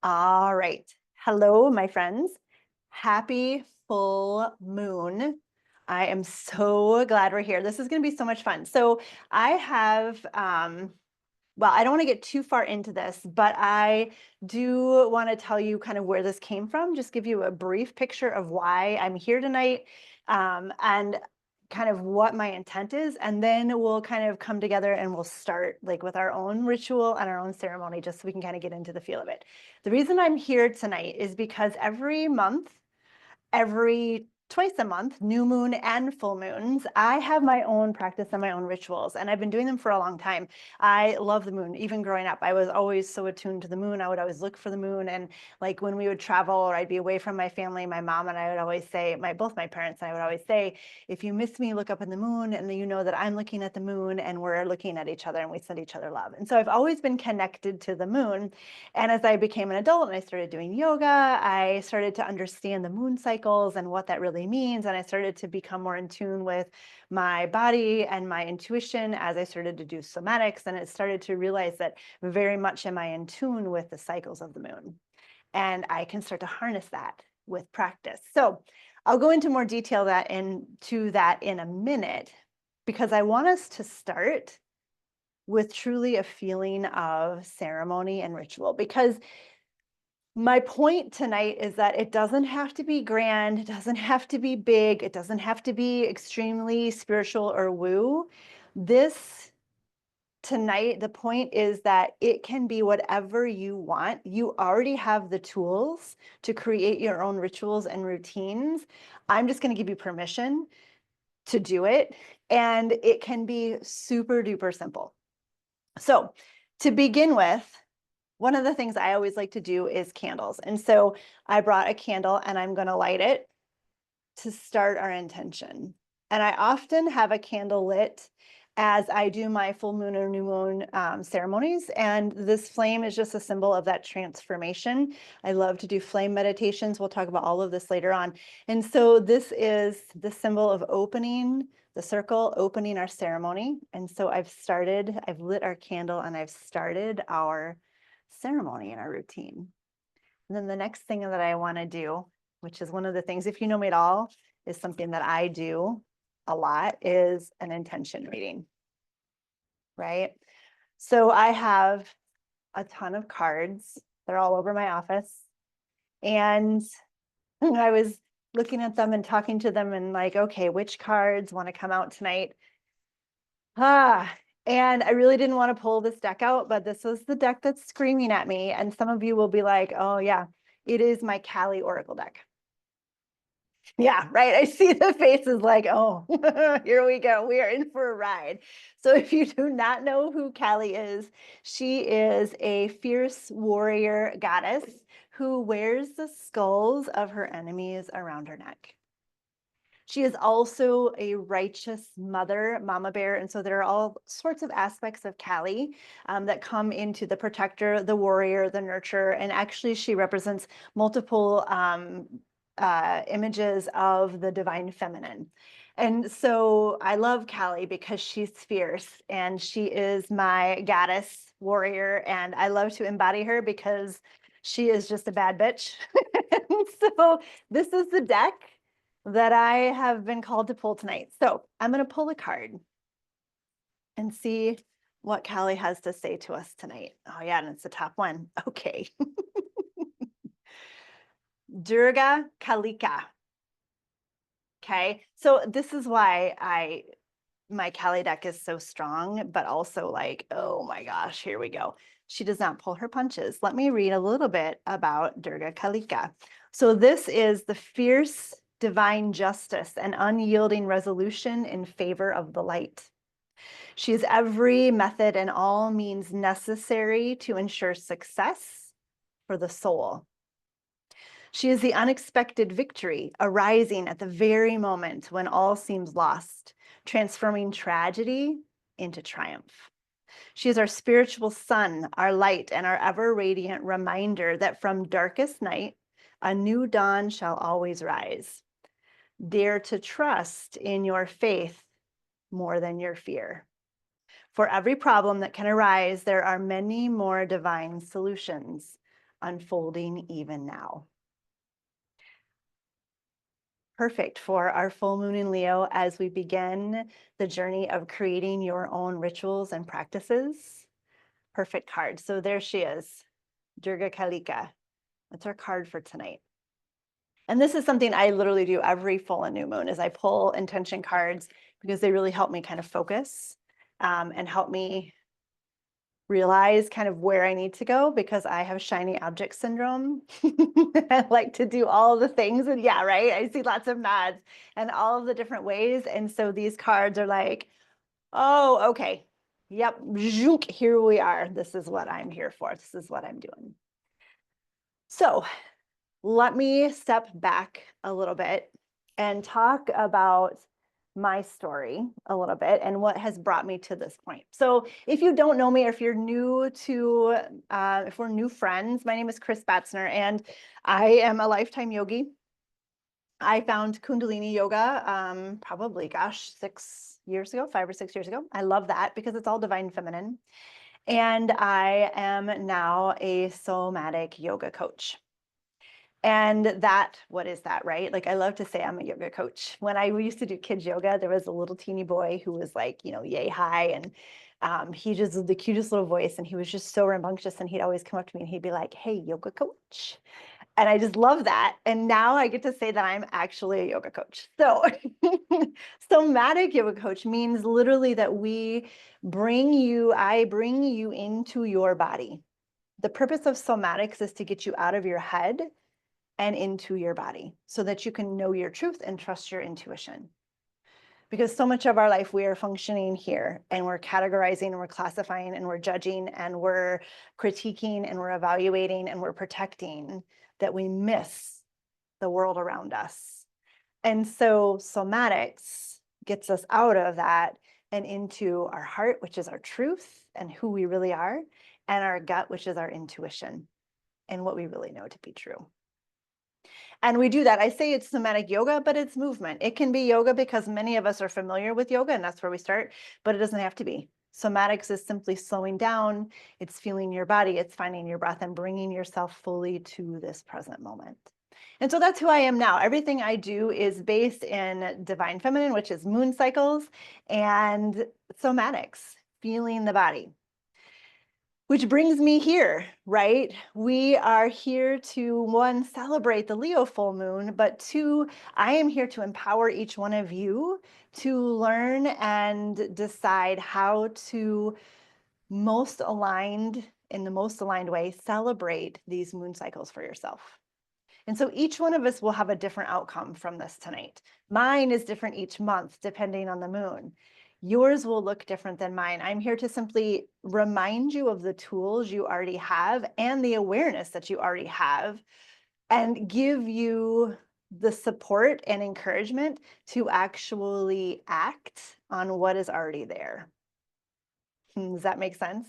All right. Hello, my friends. Happy full moon. I am so glad we're here. This is going to be so much fun. So, I have, well, I don't want to get too far into this, but I do want to tell you kind of where this came from, just give you a brief picture of why I'm here tonight, and kind of what my intent is. And then we'll kind of come together and we'll start like with our own ritual and our own ceremony, just so we can kind of get into the feel of it. The reason I'm here tonight is because every month, every twice a month, new moon and full moons, I have my own practice and my own rituals, and I've been doing them for a long time. I love the moon. Even growing up, I was always so attuned to the moon. I would always look for the moon, and like when we would travel or I'd be away from my family, my mom and I would always say, both my parents and I would always say, if you miss me, look up in the moon, and then you know that I'm looking at the moon and we're looking at each other and we send each other love. And so I've always been connected to the moon. And as I became an adult and I started doing yoga, I started to understand the moon cycles and what that really means. And I started to become more in tune with my body and my intuition as I started to do somatics. And it started to realize that very much am I in tune with the cycles of the moon. And I can start to harness that with practice. So I'll go into more detail into that in a minute, because I want us to start with truly a feeling of ceremony and ritual. Because my point tonight is that it doesn't have to be grand, it doesn't have to be big, it doesn't have to be extremely spiritual or woo. This tonight, the point is that it can be whatever you want. You already have the tools to create your own rituals and routines. I'm just going to give you permission to do it, and it can be super duper simple. So, to begin with, one of the things I always like to do is candles. And so I brought a candle and I'm going to light it to start our intention. And I often have a candle lit as I do my full moon or new moon ceremonies. And this flame is just a symbol of that transformation. I love to do flame meditations. We'll talk about all of this later on. And so this is the symbol of opening the circle, opening our ceremony. And so I've lit our candle and I've started our ceremony and our routine. And then the next thing that I want to do, which is one of the things, if you know me at all, is something that I do a lot, is an intention reading, right? So I have a ton of cards. They're all over my office. And I was looking at them and talking to them and like, okay, which cards want to come out tonight? And I really didn't want to pull this deck out, but this was the deck that's screaming at me. And some of you will be like, oh yeah, it is my Kali Oracle deck. Yeah, right. I see the faces like, oh, here we go. We are in for a ride. So if you do not know who Kali is, she is a fierce warrior goddess who wears the skulls of her enemies around her neck. She is also a righteous mother, mama bear. And so there are all sorts of aspects of Kali that come into the protector, the warrior, the nurturer. And actually, she represents multiple images of the divine feminine. And so I love Kali because she's fierce and she is my goddess warrior. And I love to embody her because she is just a bad bitch. So this is the deck that I have been called to pull tonight. So I'm going to pull a card and see what Callie has to say to us tonight. Oh yeah, and it's the top one. Okay. Durga Kalika. Okay. So this is why my Kali deck is so strong, but also like, oh my gosh, here we go. She does not pull her punches. Let me read a little bit about Durga Kalika. So this is the fierce divine justice and unyielding resolution in favor of the light. She is every method and all means necessary to ensure success for the soul. She is the unexpected victory arising at the very moment when all seems lost, transforming tragedy into triumph. She is our spiritual sun, our light, and our ever radiant reminder that from darkest night, a new dawn shall always rise. Dare to trust in your faith more than your fear. For every problem that can arise, there are many more divine solutions. unfolding even now. Perfect for our full moon in Leo as we begin the journey of creating your own rituals and practices. Perfect card. So there she is, Durga Kalika. That's our card for tonight. And this is something I literally do every full and new moon is I pull intention cards because they really help me kind of focus and help me realize kind of where I need to go because I have shiny object syndrome. I like to do all the things and yeah, right. I see lots of nods and all of the different ways. And so these cards are like, oh, okay. Yep. Here we are. This is what I'm here for. This is what I'm doing. So let me step back a little bit and talk about my story a little bit and what has brought me to this point. So if you don't know me, or if you're new to, if we're new friends, my name is Chris Batzner and I am a lifetime yogi. I found Kundalini yoga probably, gosh, 6 years ago, 5 or 6 years ago. I love that because it's all divine feminine. And I am now a somatic yoga coach. And that, what is that, right? Like I love to say I'm a yoga coach. When I used to do kids yoga, there was a little teeny boy who was like, yay high. And he just had the cutest little voice. And he was just so rambunctious. And he'd always come up to me and he'd be like, hey, yoga coach. And I just love that. And now I get to say that I'm actually a yoga coach. So somatic yoga coach means literally that I bring you into your body. The purpose of somatics is to get you out of your head and into your body so that you can know your truth and trust your intuition. Because so much of our life we are functioning here and we're categorizing and we're classifying and we're judging and we're critiquing and we're evaluating and we're protecting that we miss the world around us. And so somatics gets us out of that and into our heart, which is our truth and who we really are, and our gut, which is our intuition and what we really know to be true. And we do that. I say it's somatic yoga, but it's movement. It can be yoga because many of us are familiar with yoga and that's where we start, but it doesn't have to be. Somatics is simply slowing down. It's feeling your body. It's finding your breath and bringing yourself fully to this present moment. And so that's who I am now. Everything I do is based in divine feminine, which is moon cycles, and somatics, feeling the body. Which brings me here, right? We are here to, one, celebrate the Leo full moon, but two, I am here to empower each one of you to learn and decide how to in the most aligned way, celebrate these moon cycles for yourself. And so each one of us will have a different outcome from this tonight. Mine is different each month, depending on the moon. Yours will look different than mine. I'm here to simply remind you of the tools you already have and the awareness that you already have, and give you the support and encouragement to actually act on what is already there. Does that make sense?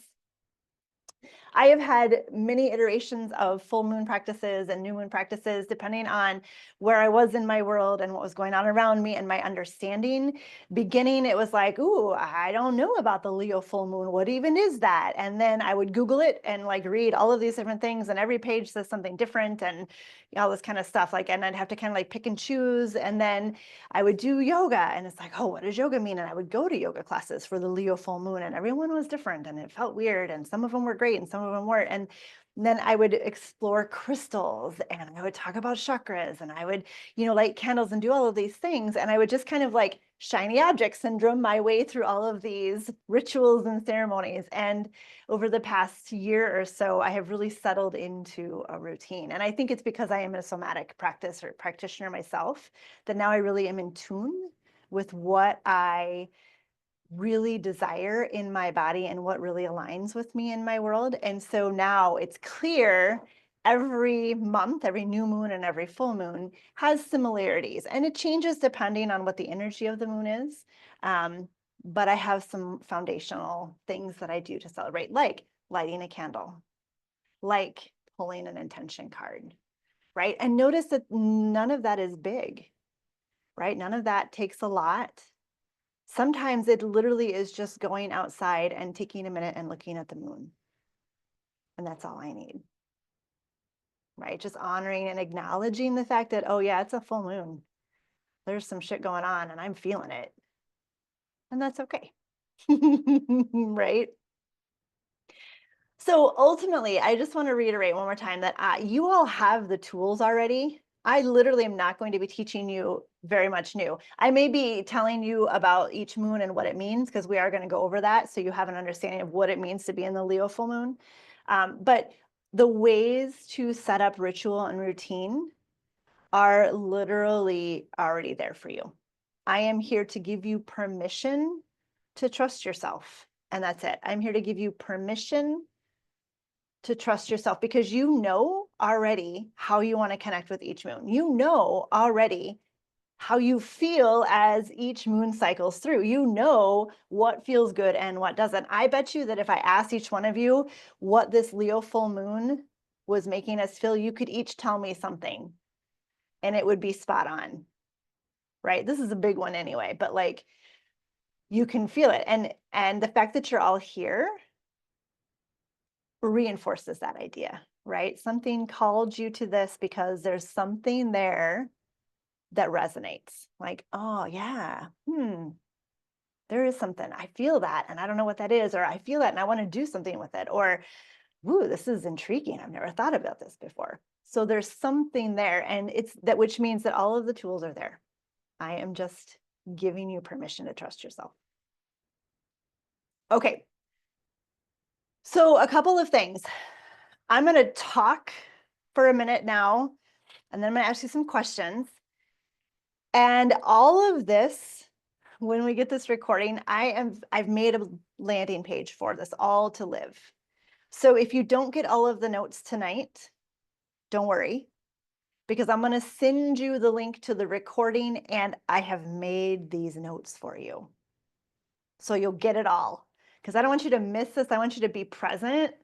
I have had many iterations of full moon practices and new moon practices, depending on where I was in my world and what was going on around me and my understanding. Beginning, it was like, ooh, I don't know about the Leo full moon. What even is that? And then I would Google it and like read all of these different things, and every page says something different and all this kind of stuff. Like, and I'd have to kind of like pick and choose. And then I would do yoga, and it's like, oh, what does yoga mean? And I would go to yoga classes for the Leo full moon, and everyone was different, and it felt weird, and some of them were great, and some of them weren't. And then I would explore crystals, and I would talk about chakras, and I would, light candles and do all of these things. And I would just kind of like shiny object syndrome my way through all of these rituals and ceremonies. And over the past year or so, I have really settled into a routine. And I think it's because I am a somatic practitioner myself, that now I really am in tune with what I really desire in my body and what really aligns with me in my world. And so now it's clear every month, every new moon and every full moon has similarities, and it changes depending on what the energy of the moon is. But I have some foundational things that I do to celebrate, like lighting a candle, like pulling an intention card, right? And notice that none of that is big, right? None of that takes a lot. Sometimes it literally is just going outside and taking a minute and looking at the moon. And that's all I need. right? Just honoring and acknowledging the fact that, oh yeah, it's a full moon. There's some shit going on and I'm feeling it. And that's okay. Right? So ultimately, I just want to reiterate one more time that you all have the tools already. I literally am not going to be teaching you very much new. I may be telling you about each moon and what it means, because we are going to go over that so you have an understanding of what it means to be in the Leo full moon. But the ways to set up ritual and routine are literally already there for you. I am here to give you permission to trust yourself. And that's it. I'm here to give you permission to trust yourself, because you know already how you want to connect with each moon. You know already how you feel as each moon cycles through. You know what feels good and what doesn't. I bet you that if I asked each one of you what this Leo full moon was making us feel, you could each tell me something and it would be spot on, right? This is a big one anyway, but like you can feel it. And the fact that you're all here reinforces that idea, right? Something called you to this because there's something there that resonates. Like, oh yeah, there is something. I feel that and I don't know what that is, or I feel that and I want to do something with it, or ooh, this is intriguing. I've never thought about this before. So there's something there, and it's that, which means that all of the tools are there. I am just giving you permission to trust yourself. Okay. So a couple of things. I'm going to talk for a minute now, and then I'm going to ask you some questions. And all of this, when we get this recording, I've made a landing page for this, all to live. So if you don't get all of the notes tonight, don't worry, because I'm going to send you the link to the recording, and I have made these notes for you. So you'll get it all, because I don't want you to miss this. I want you to be present.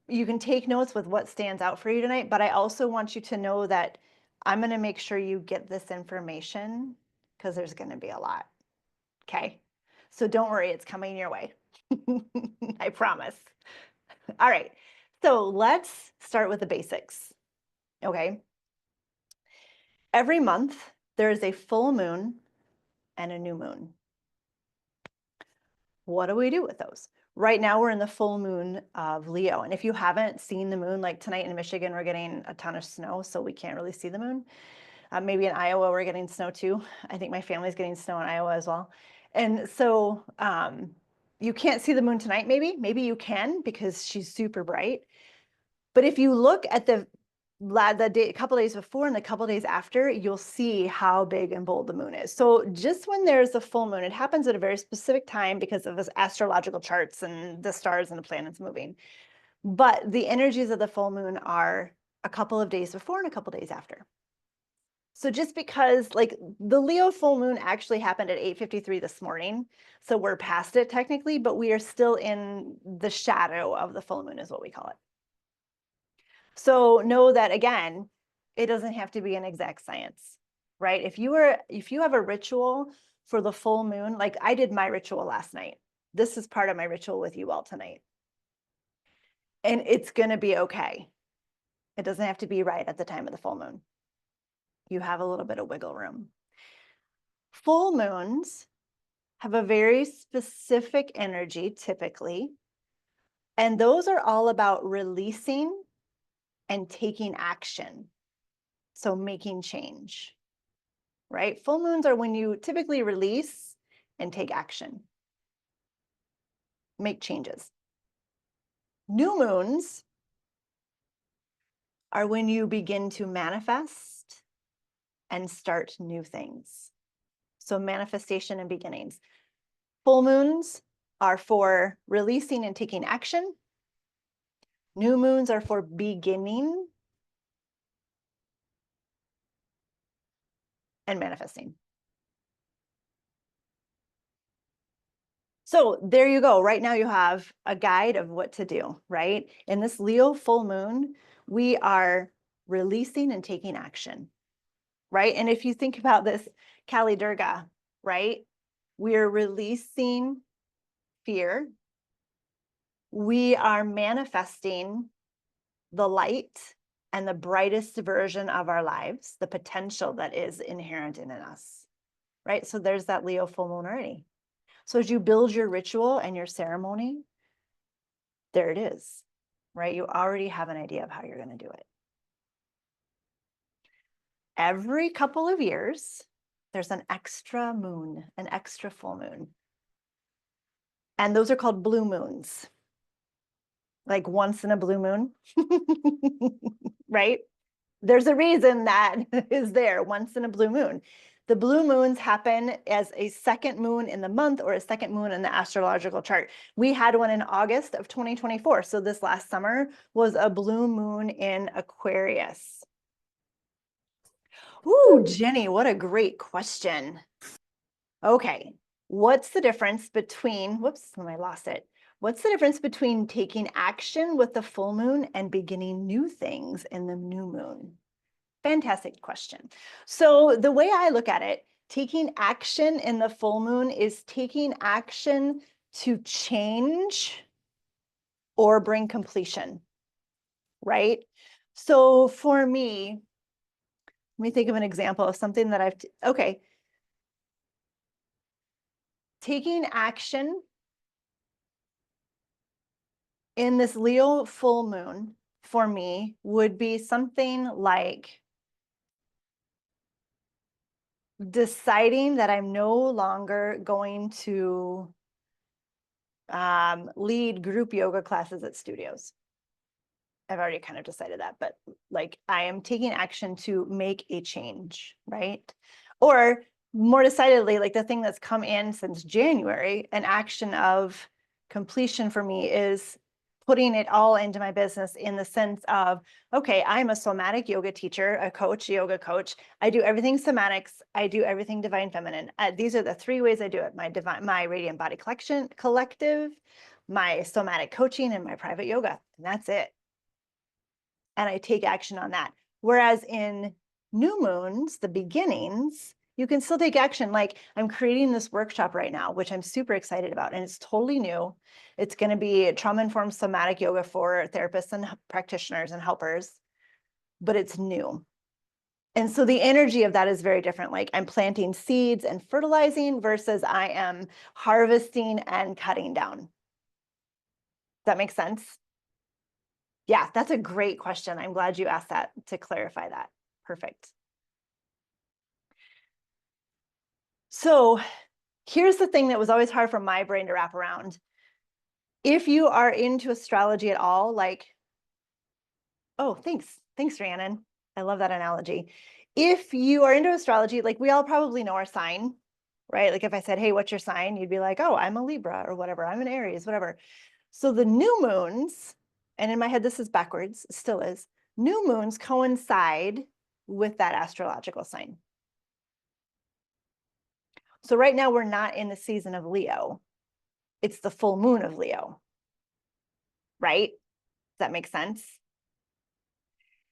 You can take notes with what stands out for you tonight, but I also want you to know that I'm going to make sure you get this information, because there's going to be a lot. Okay. So don't worry, it's coming your way. I promise. All right. So let's start with the basics. Okay. Every month, there is a full moon and a new moon. What do we do with those? Right now, we're in the full moon of Leo. And if you haven't seen the moon, like tonight in Michigan, we're getting a ton of snow, so we can't really see the moon. Maybe in Iowa, we're getting snow too. I think my family's getting snow in Iowa as well. And so you can't see the moon tonight, maybe you can, because she's super bright. But if you look at the day, a couple days before and the couple days after, you'll see how big and bold the moon is. So just when there's a full moon, it happens at a very specific time because of this astrological charts and the stars and the planets moving. But the energies of the full moon are a couple of days before and a couple of days after. So just because, like, the Leo full moon actually happened at 8:53 this morning, so we're past it technically, but we are still in the shadow of the full moon is what we call it. So know that, again, it doesn't have to be an exact science, right? If you have a ritual for the full moon, like I did my ritual last night. This is part of my ritual with you all tonight. And it's going to be okay. It doesn't have to be right at the time of the full moon. You have a little bit of wiggle room. Full moons have a very specific energy typically, and those are all about releasing and taking action. So making change, right? Full moons are when you typically release and take action, make changes. New moons are when you begin to manifest and start new things. So manifestation and beginnings. Full moons are for releasing and taking action. New moons are for beginning and manifesting. So there you go. Right now you have a guide of what to do, right? In this Leo full moon, we are releasing and taking action, right? And if you think about this Kali Durga, right? We are releasing fear. We are manifesting the light and the brightest version of our lives, the potential that is inherent in us, right? So there's that Leo full moon already. So as you build your ritual and your ceremony, there it is, right? You already have an idea of how you're going to do it. Every couple of years, there's an extra moon, an extra full moon. And those are called blue moons. Like once in a blue moon, right? There's a reason that is there once in a blue moon. The blue moons happen as a second moon in the month or a second moon in the astrological chart. We had one in August of 2024. So this last summer was a blue moon in Aquarius. Ooh, Jenny, what a great question. Okay, what's the difference between, whoops, I lost it. What's the difference between taking action with the full moon and beginning new things in the new moon? Fantastic question. So the way I look at it, taking action in the full moon is taking action to change or bring completion, right? So for me, let me think of an example of something that okay. Taking action in this Leo full moon for me would be something like deciding that I'm no longer going to lead group yoga classes at studios. I've already kind of decided that, but like I am taking action to make a change, right? Or more decidedly, like the thing that's come in since January, an action of completion for me is putting it all into my business in the sense of, okay, I'm a somatic yoga teacher, a coach, yoga coach. I do everything somatics. I do everything divine feminine. These are the three ways I do it. My radiant body collective, my somatic coaching, and my private yoga. And that's it. And I take action on that. Whereas in new moons, the beginnings, you can still take action. Like I'm creating this workshop right now, which I'm super excited about. And it's totally new. It's going to be trauma-informed somatic yoga for therapists and practitioners and helpers, but it's new. And so the energy of that is very different. Like I'm planting seeds and fertilizing versus I am harvesting and cutting down. Does that make sense? Yeah, that's a great question. I'm glad you asked that to clarify that. Perfect. So here's the thing that was always hard for my brain to wrap around. If you are into astrology at all, like, oh, thanks, Rhiannon. I love that analogy. If you are into astrology, like we all probably know our sign, right? Like if I said, hey, what's your sign? You'd be like, oh, I'm a Libra or whatever. I'm an Aries, whatever. So the new moons, and in my head, this is backwards, it still is. New moons coincide with that astrological sign. So right now we're not in the season of Leo. It's the full moon of Leo, right? Does that make sense?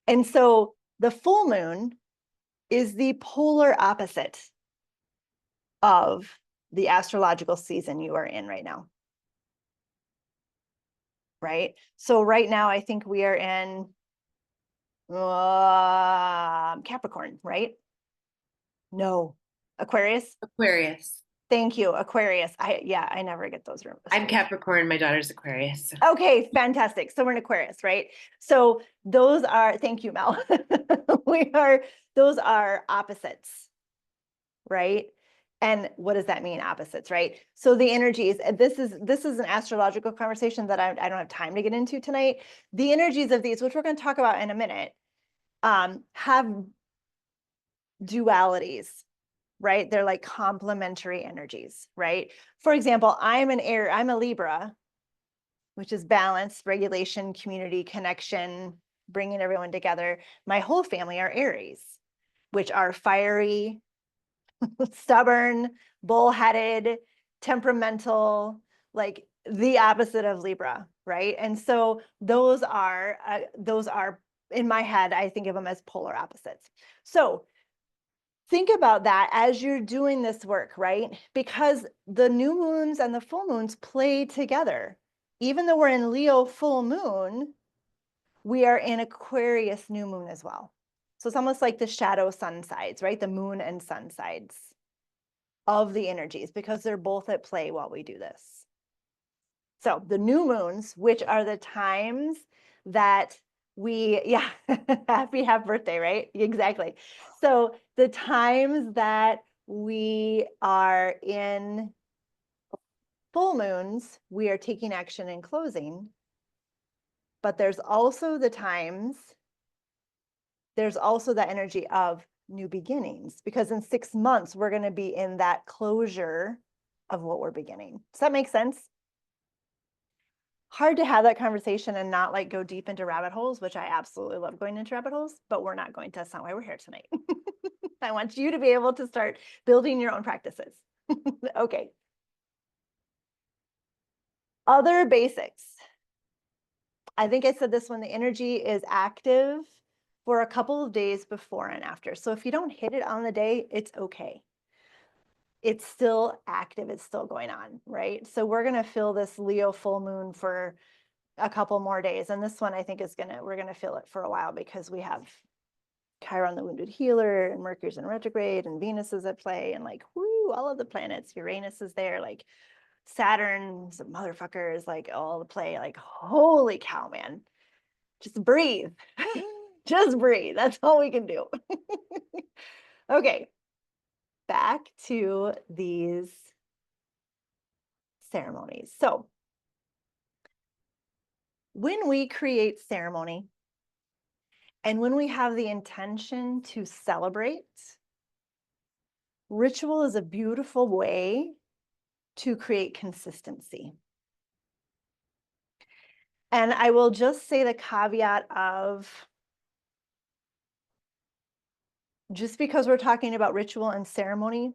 And so the full moon is the polar opposite of the astrological season you are in right now. Right? So right now, I think we are in Capricorn, right? No, Aquarius. Aquarius. Thank you, Aquarius. I never get those. I'm Capricorn. My daughter's Aquarius. Okay, fantastic. So we're in Aquarius, right? So those are, thank you, Mel. Those are opposites, right? And what does that mean, opposites, right? So the energies, this is an astrological conversation that I don't have time to get into tonight. The energies of these, which we're going to talk about in a minute, have dualities, right? They're like complementary energies, right? For example, I'm a Libra, which is balance, regulation, community, connection, bringing everyone together. My whole family are Aries, which are fiery, stubborn, bullheaded, temperamental, like the opposite of Libra, right? And so those are in my head, I think of them as polar opposites. So think about that as you're doing this work, right? Because the new moons and the full moons play together. Even though we're in Leo full moon, we are in Aquarius new moon as well. So it's almost like the shadow sun sides, right? The moon and sun sides of the energies, because they're both at play while we do this. So the new moons, which are the times that yeah, happy birthday, right? Exactly. So the times that we are in full moons, we are taking action and closing. But there's also the times, there's also that energy of new beginnings, because in 6 months, we're going to be in that closure of what we're beginning. Does that make sense? Hard to have that conversation and not like go deep into rabbit holes, which I absolutely love going into rabbit holes, but we're not going to. That's not why we're here tonight. I want you to be able to start building your own practices. Okay. Other basics. I think I said this when the energy is active for a couple of days before and after. So if you don't hit it on the day, it's okay. It's still active, it's still going on, right? So we're going to feel this Leo full moon for a couple more days. And this one I think we're going to feel it for a while, because we have Chiron, the wounded healer, and Mercury's in retrograde, and Venus is at play, and like, whoo, all of the planets, Uranus is there, like Saturn's a motherfucker is like all the play, like, holy cow, man. Just breathe. Just breathe. That's all we can do. Okay. Back to these ceremonies. So when we create ceremony and when we have the intention to celebrate, ritual is a beautiful way to create consistency. And I will just say the caveat of, just because we're talking about ritual and ceremony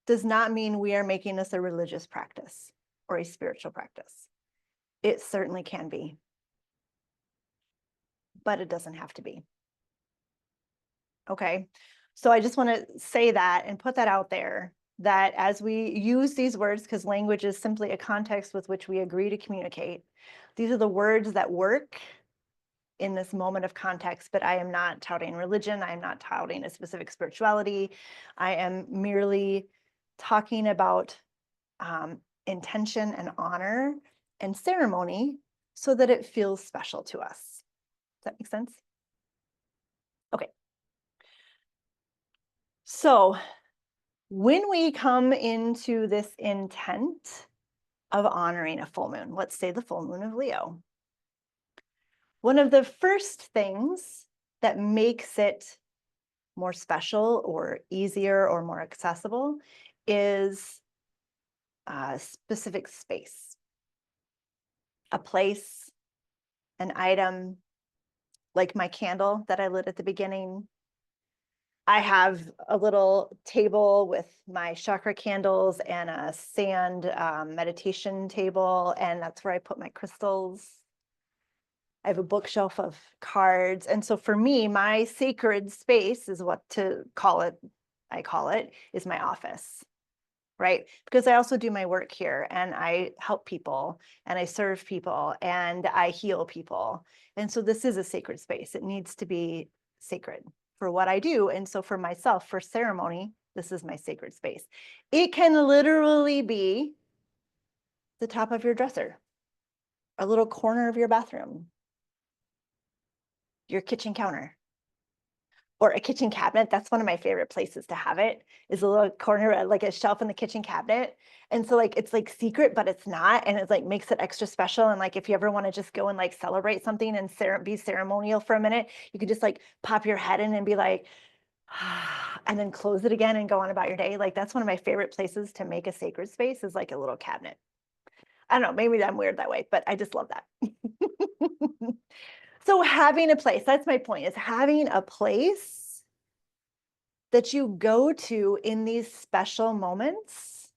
does not mean we are making this a religious practice or a spiritual practice. It certainly can be, but it doesn't have to be. Okay. So I just want to say that and put that out there, that as we use these words, because language is simply a context with which we agree to communicate, these are the words that work in this moment of context, but I am not touting religion. I am not touting a specific spirituality. I am merely talking about intention and honor and ceremony so that it feels special to us. Does that make sense? Okay. So when we come into this intent of honoring a full moon, let's say the full moon of Leo, one of the first things that makes it more special or easier or more accessible is a specific space, a place, an item, like my candle that I lit at the beginning. I have a little table with my chakra candles and a sand meditation table, and that's where I put my crystals. I have a bookshelf of cards. And so for me, my sacred space is what to call it. I call it is my office, right? Because I also do my work here and I help people and I serve people and I heal people. And so this is a sacred space. It needs to be sacred for what I do. And so for myself, for ceremony, this is my sacred space. It can literally be the top of your dresser, a little corner of your bathroom, your kitchen counter, or a kitchen cabinet. That's one of my favorite places to have it, is a little corner, like a shelf in the kitchen cabinet. And so like, it's like secret, but it's not. And it's like, makes it extra special. And like, if you ever want to just go and like celebrate something and be ceremonial for a minute, you could just like pop your head in and be like, and then close it again and go on about your day. Like, that's one of my favorite places to make a sacred space, is like a little cabinet. I don't know, maybe I'm weird that way, but I just love that. So having a place, that's my point, is having a place that you go to in these special moments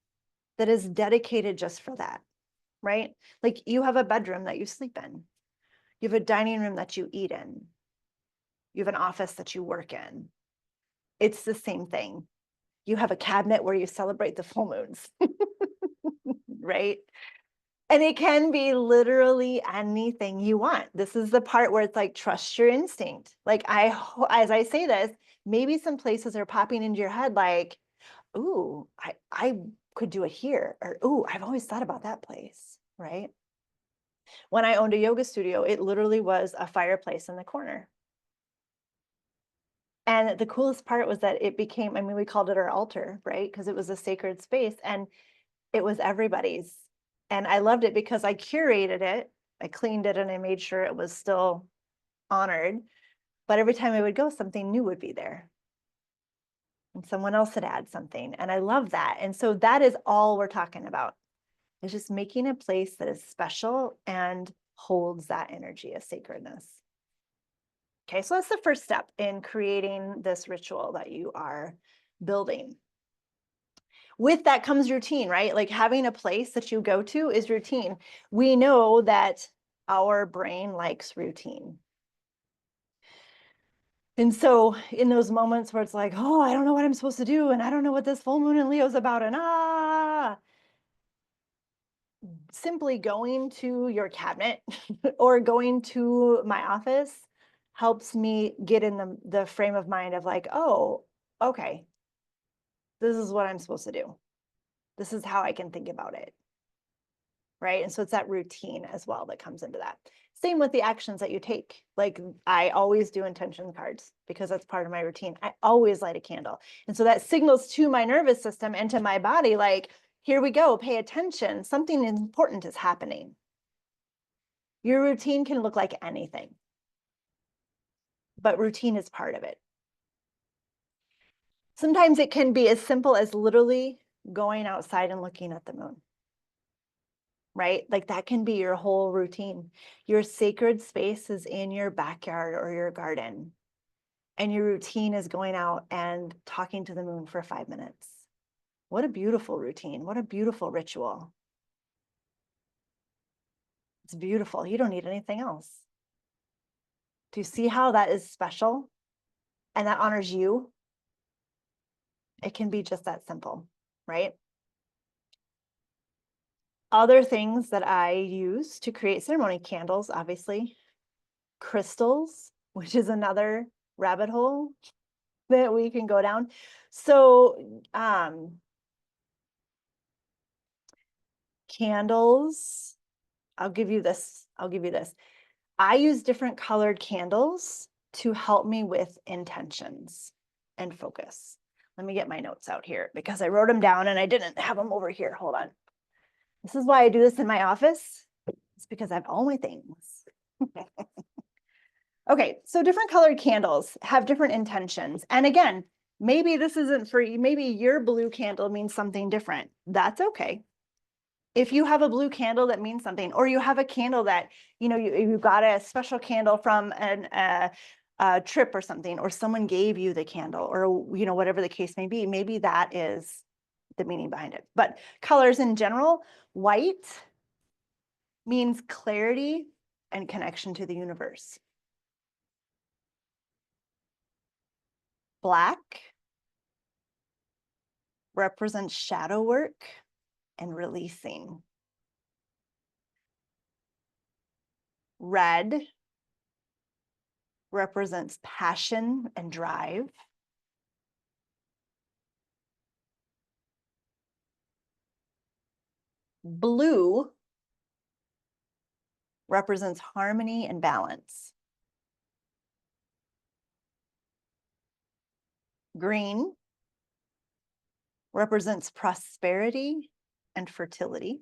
that is dedicated just for that, right? Like, you have a bedroom that you sleep in. You have a dining room that you eat in. You have an office that you work in. It's the same thing. You have a cabinet where you celebrate the full moons, right? And it can be literally anything you want. This is the part where it's like, trust your instinct. Like as I say this, maybe some places are popping into your head like, ooh, I could do it here. Or, ooh, I've always thought about that place, right? When I owned a yoga studio, it literally was a fireplace in the corner. And the coolest part was that it became, I mean, we called it our altar, right? Because it was a sacred space and it was everybody's. And I loved it because I curated it, I cleaned it, and I made sure it was still honored. But every time I would go, something new would be there. And someone else had added something. And I love that. And so that is all we're talking about. It's just making a place that is special and holds that energy of sacredness. Okay, so that's the first step in creating this ritual that you are building. With that comes routine, right? Like having a place that you go to is routine. We know that our brain likes routine. And so in those moments where it's like, oh, I don't know what I'm supposed to do, and I don't know what this full moon in Leo is about, and simply going to your cabinet or going to my office helps me get in the frame of mind of like, oh, okay, this is what I'm supposed to do. This is how I can think about it. Right. And so it's that routine as well that comes into that. Same with the actions that you take. Like I always do intention cards because that's part of my routine. I always light a candle. And so that signals to my nervous system and to my body, like, here we go, pay attention. Something important is happening. Your routine can look like anything, but routine is part of it. Sometimes it can be as simple as literally going outside and looking at the moon. Right? Like that can be your whole routine. Your sacred space is in your backyard or your garden. And your routine is going out and talking to the moon for 5 minutes. What a beautiful routine. What a beautiful ritual. It's beautiful. You don't need anything else. Do you see how that is special and that honors you? It can be just that simple, right? Other things that I use to create ceremony candles, obviously, crystals, which is another rabbit hole that we can go down. So candles, I'll give you this. I use different colored candles to help me with intentions and focus. Let me get my notes out here because I wrote them down and I didn't have them over here. Hold on. This is why I do this in my office. It's because I have all my things. Okay, so different colored candles have different intentions. And again, maybe this isn't for you. Maybe your blue candle means something different. That's okay. If you have a blue candle that means something, or you have a candle that, you got a special candle from a trip or something, or someone gave you the candle, or, whatever the case may be, maybe that is the meaning behind it. But colors in general, white means clarity and connection to the universe. Black represents shadow work and releasing. Red represents passion and drive. Blue represents harmony and balance. Green represents prosperity and fertility.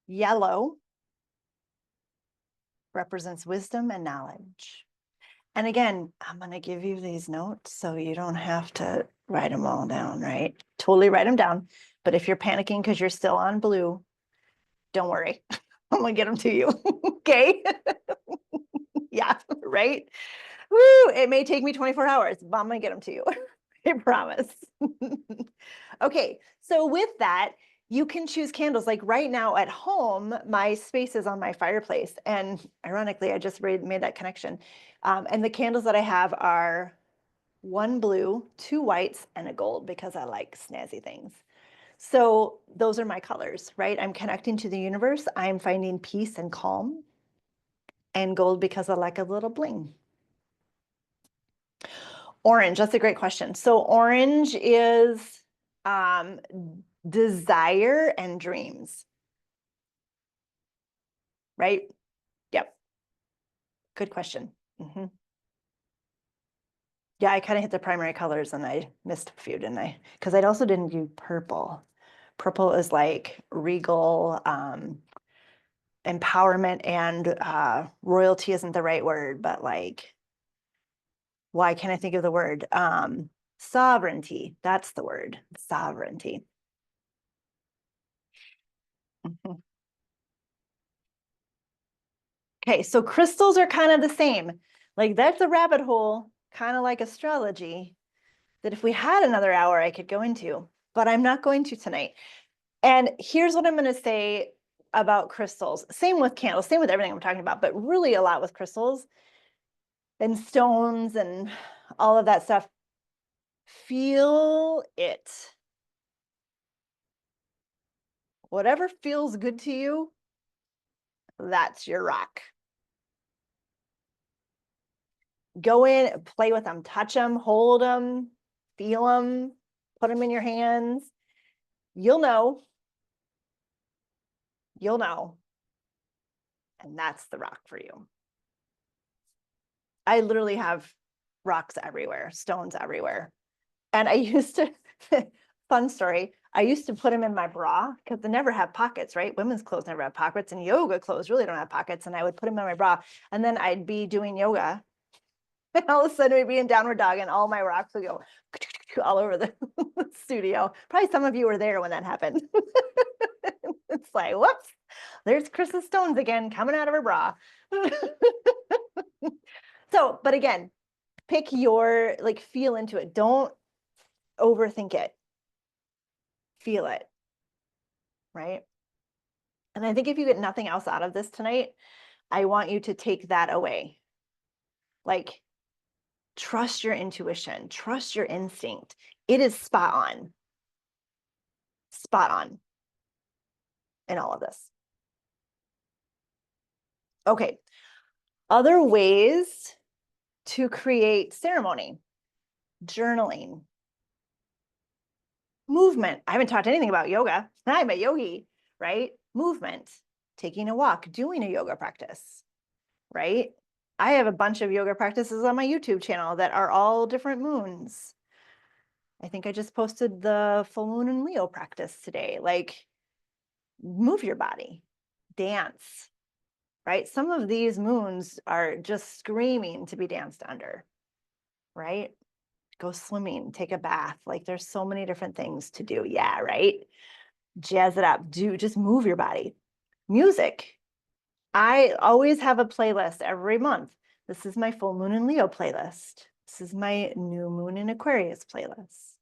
Yellow represents wisdom and knowledge. And again, I'm going to give you these notes so you don't have to write them all down, right? Totally write them down. But if you're panicking because you're still on blue, don't worry. I'm going to get them to you. Okay. Yeah, right. Woo, it may take me 24 hours, but I'm going to get them to you. I promise. Okay, so with that, you can choose candles. Like right now at home, my space is on my fireplace. And ironically, I just made that connection. And the candles that I have are one blue, two whites, and a gold because I like snazzy things. So those are my colors, right? I'm connecting to the universe. I'm finding peace and calm. And gold because I like a little bling. Orange, that's a great question. So orange is um, desire and dreams, right? Yep. Good question. Yeah, I kind of hit the primary colors and I missed a few, didn't I? Because I also didn't do purple. Purple is like regal, empowerment, and royalty isn't the right word, but like, why can't I think of the word? Sovereignty. That's the word. Sovereignty. Mhm. Okay, so crystals are kind of the same. Like that's a rabbit hole, kind of like astrology, that if we had another hour, I could go into, but I'm not going to tonight. And here's what I'm going to say about crystals. Same with candles, same with everything I'm talking about, but really a lot with crystals and stones and all of that stuff. Feel it. Whatever feels good to you, that's your rock. Go in, play with them, touch them, hold them, feel them, put them in your hands. You'll know. You'll know. And that's the rock for you. I literally have rocks everywhere, stones everywhere. And I used to, fun story, I used to put them in my bra because they never have pockets, right? Women's clothes never have pockets, and yoga clothes really don't have pockets. And I would put them in my bra, and then I'd be doing yoga. And all of a sudden we'd be in downward dog and all my rocks would go all over the studio. Probably some of you were there when that happened. It's like, whoops, there's Chris's stones again coming out of her bra. So, but again, pick your, like, feel into it. Don't overthink it. Feel it, right? And I think if you get nothing else out of this tonight, I want you to take that away. Like, trust your intuition, trust your instinct. It is spot on in all of this. Okay, other ways to create ceremony: journaling, movement. I haven't talked anything about yoga. I'm a yogi, right? Movement, taking a walk, doing a yoga practice, right? I have a bunch of yoga practices on my YouTube channel that are all different moons. I think I just posted the full moon and Leo practice today. Like, move your body, dance, right? Some of these moons are just screaming to be danced under, right? Go swimming, take a bath. Like, there's so many different things to do. Yeah, right? Jazz it up. Just move your body. Music. I always have a playlist every month. This is my full moon in Leo playlist. This is my new moon in Aquarius playlist.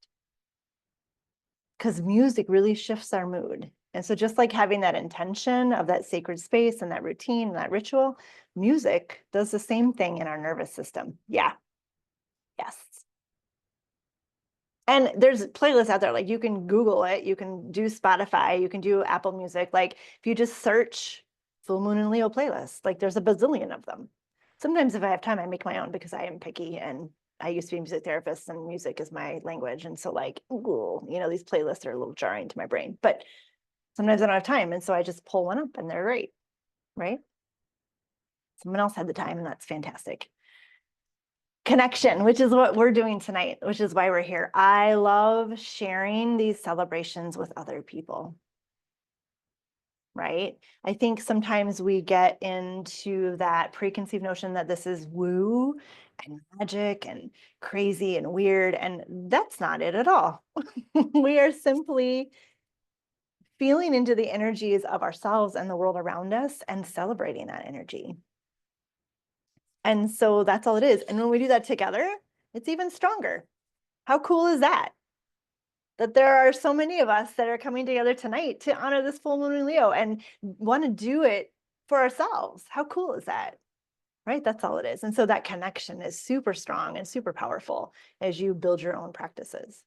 Because music really shifts our mood. And so just like having that intention of that sacred space and that routine and that ritual, music does the same thing in our nervous system. Yeah. Yes. And there's playlists out there, like you can Google it, you can do Spotify, you can do Apple Music. Like if you just search full moon and Leo playlist, like there's a bazillion of them. Sometimes if I have time, I make my own because I am picky and I used to be a music therapist and music is my language. And so like, ooh, these playlists are a little jarring to my brain, but sometimes I don't have time. And so I just pull one up and they're great, right? Someone else had the time and that's fantastic. Connection, which is what we're doing tonight, which is why we're here. I love sharing these celebrations with other people, right? I think sometimes we get into that preconceived notion that this is woo and magic and crazy and weird, and that's not it at all. We are simply feeling into the energies of ourselves and the world around us and celebrating that energy. And so that's all it is. And when we do that together, it's even stronger. How cool is that? That there are so many of us that are coming together tonight to honor this full moon in Leo and want to do it for ourselves. How cool is that? Right? That's all it is. And so that connection is super strong and super powerful as you build your own practices.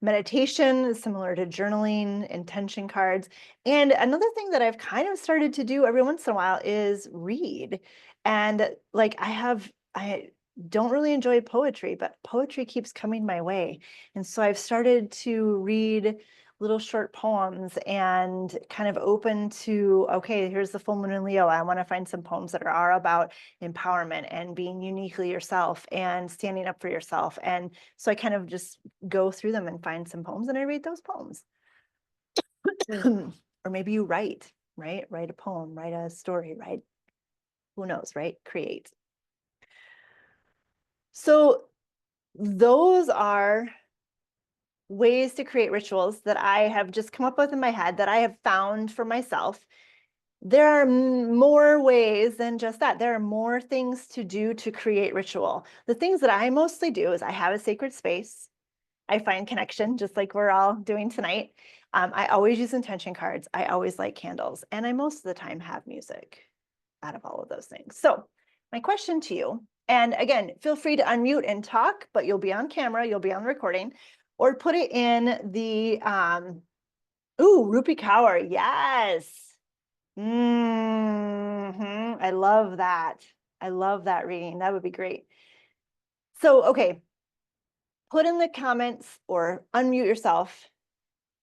Meditation is similar to journaling, intention cards. And another thing that I've kind of started to do every once in a while is read. And like I don't really enjoy poetry, but poetry keeps coming my way. And so I've started to read little short poems and kind of open to, okay, here's the full moon in Leo. I want to find some poems that are about empowerment and being uniquely yourself and standing up for yourself. And so I kind of just go through them and find some poems and I read those poems. Or maybe you write, right? Write a poem, write a story, write, who knows, right? Create. So those are ways to create rituals that I have just come up with in my head that I have found for myself. There are more ways than just that. There are more things to do to create ritual. The things that I mostly do is I have a sacred space. I find connection, just like we're all doing tonight. I always use intention cards. I always light candles. And I most of the time have music out of all of those things. So my question to you, and again, feel free to unmute and talk, but you'll be on camera, you'll be on the recording, or put it in the, Rupi Kaur, yes. I love that. I love that reading. That would be great. So, okay, put in the comments or unmute yourself.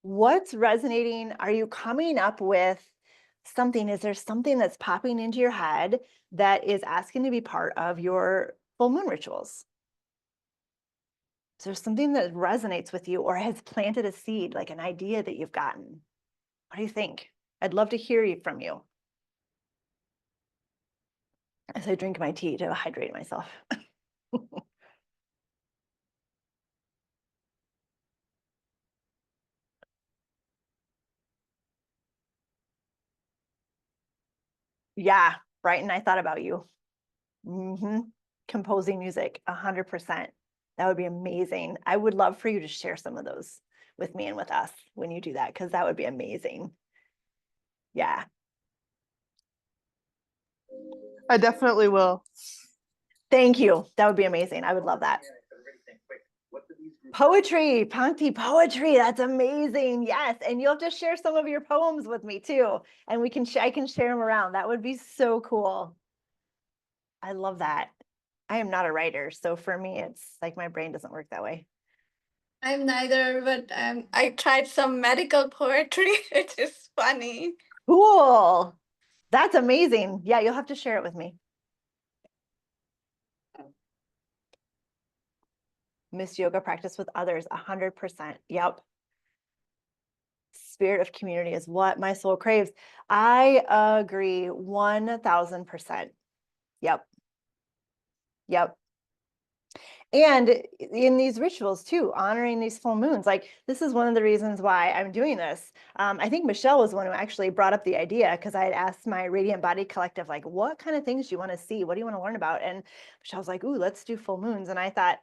What's resonating? Are you coming up with something? Is there something that's popping into your head that is asking to be part of your full moon rituals? Is there something that resonates with you or has planted a seed, like an idea that you've gotten? What do you think? I'd love to hear from you as I drink my tea to hydrate myself. Yeah, Brighton, I thought about you. Composing music, 100%. That would be amazing. I would love for you to share some of those with me and with us when you do that, because that would be amazing. Yeah. I definitely will. Thank you. That would be amazing. I would love that. Poetry, Panti poetry. That's amazing. Yes. And you'll have to share some of your poems with me too. And I can share them around. That would be so cool. I love that. I am not a writer. So for me, it's like my brain doesn't work that way. I'm neither, but I tried some medical poetry, which is funny. Cool. That's amazing. Yeah, you'll have to share it with me. Miss yoga practice with others, 100%. Yep. Spirit of community is what my soul craves. I agree 1000%. Yep. Yep. And in these rituals too, honoring these full moons, like this is one of the reasons why I'm doing this. I think Michelle was the one who actually brought up the idea because I had asked my Radiant Body Collective, like, what kind of things do you want to see? What do you want to learn about? And Michelle was like, ooh, let's do full moons. And I thought,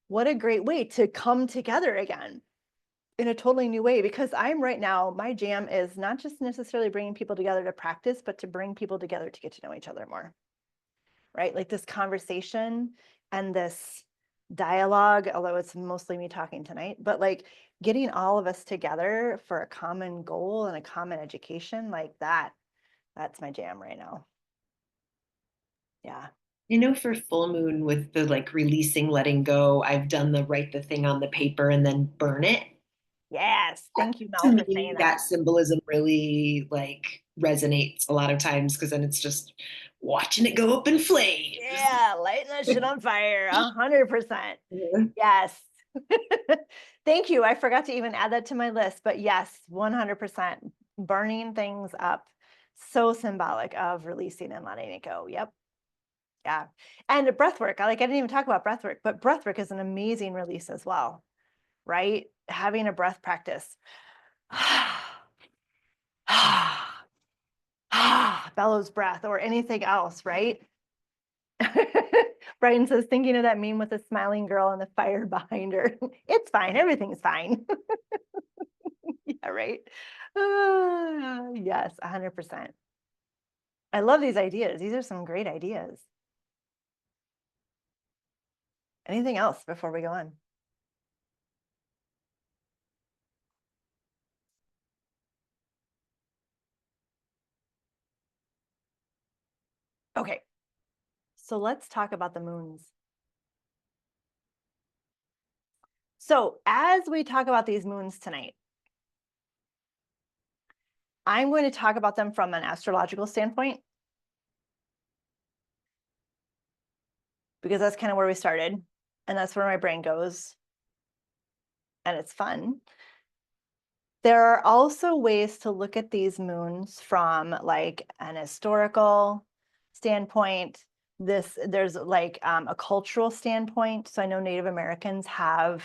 what a great way to come together again in a totally new way, because I'm right now, my jam is not just necessarily bringing people together to practice, but to bring people together to get to know each other more, right? Like this conversation and this dialogue, although it's mostly me talking tonight, but like getting all of us together for a common goal and a common education like that, that's my jam right now. Yeah. You know, for full moon with the like releasing, letting go, I've done the write the thing on the paper and then burn it. Yes. Thank you, To Mel, for me, saying that. that symbolism really like resonates a lot of times because then it's just watching it go up in flames. Yeah, lighting that shit on fire, 100%. Yeah. Yes. Thank you. I forgot to even add that to my list, but yes, 100%. Burning things up. So symbolic of releasing and letting it go. Yep. Yeah. And breath work. I didn't even talk about breath work, but breath work is an amazing release as well, right? Having a breath practice. Bellows breath or anything else, right? Brian says, thinking of that meme with the smiling girl and the fire behind her. It's fine. Everything's fine. Yeah, right. Yes, 100%. I love these ideas. These are some great ideas. Anything else before we go on? Okay, so let's talk about the moons. So as we talk about these moons tonight, I'm going to talk about them from an astrological standpoint, because that's kind of where we started, and that's where my brain goes, and it's fun. There are also ways to look at these moons from like an historical standpoint. There's like a cultural standpoint. So I know Native Americans have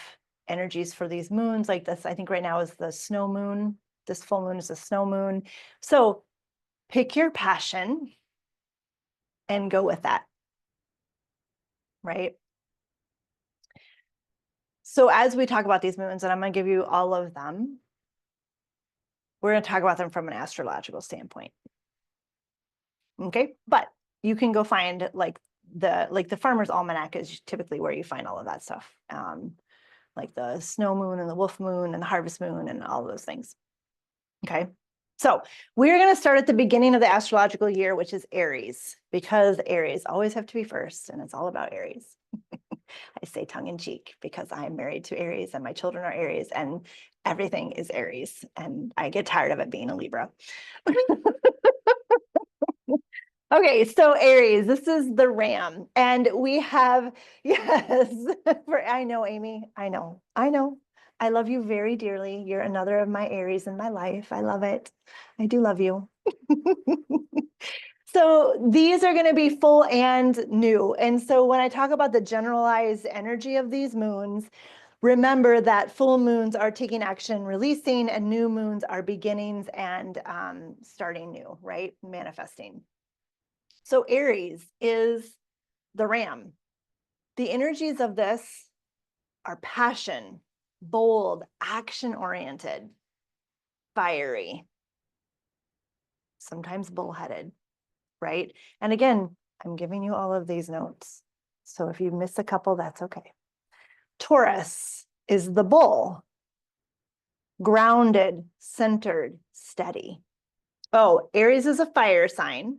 energies for these moons. Like this, I think right now is the snow moon. This full moon is a snow moon. So pick your passion and go with that, right? So as we talk about these moons, and I'm going to give you all of them, we're going to talk about them from an astrological standpoint. Okay, but you can go find like the Farmer's Almanac is typically where you find all of that stuff, like the snow moon and the wolf moon and the harvest moon and all those things. Okay, so we're going to start at the beginning of the astrological year, which is Aries, because Aries always have to be first, and it's all about Aries. I say tongue in cheek because I'm married to Aries and my children are Aries and everything is Aries, and I get tired of it being a Libra. Okay, so Aries, this is the ram, and we have, yes, I know, Amy, I know. I love you very dearly. You're another of my Aries in my life. I love it. I do love you. So these are going to be full and new. And so when I talk about the generalized energy of these moons, remember that full moons are taking action, releasing, and new moons are beginnings and starting new, right? Manifesting. So Aries is the ram. The energies of this are passion, bold, action-oriented, fiery, sometimes bullheaded, right? And again, I'm giving you all of these notes. So if you miss a couple, that's okay. Taurus is the bull, grounded, centered, steady. Oh, Aries is a fire sign.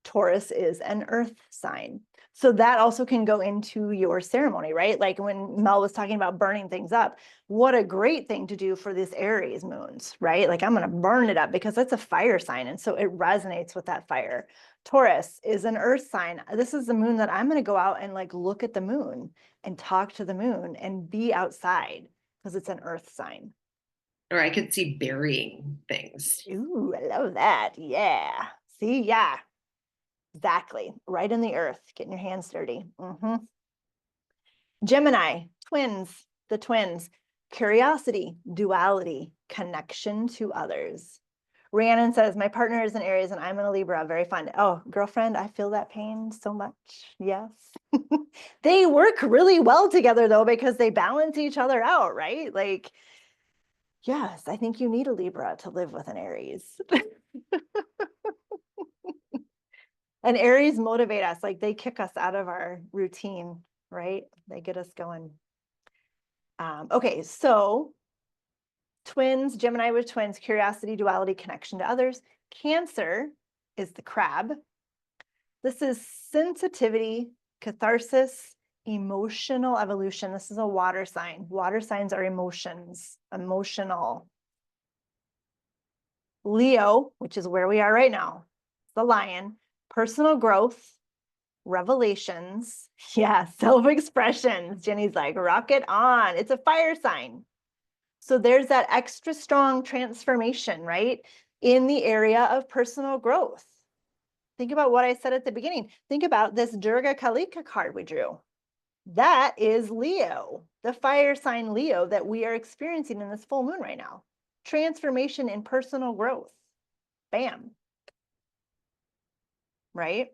Taurus is an earth sign. So that also can go into your ceremony, right? Like when Mel was talking about burning things up, what a great thing to do for this Aries moons, right? Like I'm going to burn it up because that's a fire sign. And so it resonates with that fire. Taurus is an earth sign. This is the moon that I'm going to go out and like look at the moon and talk to the moon and be outside because it's an earth sign. Or I could see burying things. Ooh, I love that. Yeah. See, yeah. Exactly. Right in the earth, getting your hands dirty. Gemini, twins, the twins, curiosity, duality, connection to others. Rhiannon says, my partner is an Aries and I'm in a Libra, very fun. Oh, girlfriend, I feel that pain so much. Yes. They work really well together though, because they balance each other out, right? Like, yes, I think you need a Libra to live with an Aries. And Aries motivate us, like they kick us out of our routine, right? They get us going. Okay, so twins, Gemini with twins, curiosity, duality, connection to others. Cancer is the crab. This is sensitivity, catharsis, emotional evolution. This is a water sign. Water signs are emotions, emotional. Leo, which is where we are right now, the lion, personal growth, revelations. Yeah, self-expressions. Jenny's like, rock it on. It's a fire sign. So there's that extra strong transformation, right? In the area of personal growth. Think about what I said at the beginning. Think about this Durga Kalika card we drew. That is Leo, the fire sign Leo that we are experiencing in this full moon right now. Transformation in personal growth. Bam. Right?